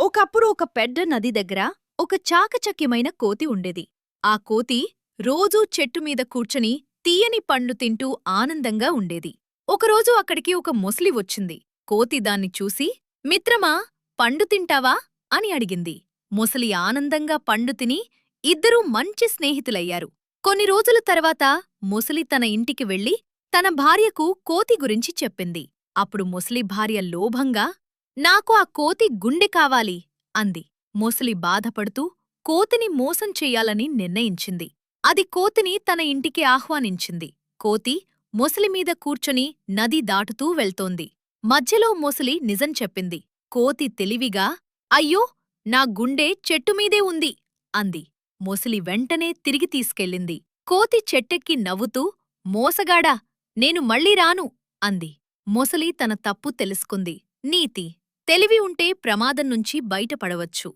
ఒకప్పుడు ఒక పెద్ద నది దగ్గర ఒక చాకచక్యమైన కోతి ఉండేది. ఆ కోతి రోజూ చెట్టుమీద కూర్చొని తీయని పండ్లు తింటూ ఆనందంగా ఉండేది. ఒకరోజు అక్కడికి ఒక మొసలి వచ్చింది. కోతి దాన్ని చూసి, మిత్రమా, పండు తింటావా అని అడిగింది. మొసలి ఆనందంగా పండు తిని ఇద్దరూ మంచి స్నేహితులయ్యారు. కొన్ని రోజుల తర్వాత మొసలి తన ఇంటికి వెళ్లి తన భార్యకు కోతి గురించి చెప్పింది. అప్పుడు మొసలి భార్య లోభంగా, నాకు ఆ కోతి గుండె కావాలి అంది. మొసలి బాధపడుతూ కోతిని మోసం చెయ్యాలని నిర్ణయించింది. అది కోతిని తన ఇంటికి ఆహ్వానించింది. కోతి మొసలిమీద కూర్చొని నది దాటుతూ వెళ్తోంది. మధ్యలో మొసలి నిజం చెప్పింది. కోతి తెలివిగా, అయ్యో, నా గుండె చెట్టుమీదే ఉంది అంది. మొసలి వెంటనే తిరిగి తీసుకెళ్ళింది. కోతి చెట్టెక్కి నవ్వుతూ, మోసగాడా, నేను మళ్ళీ రాను అంది. మొసలి తన తప్పు తెలుసుకుంది. నీతి: తెలివి ఉంటే ప్రమాదం నుంచి బయటపడవచ్చు.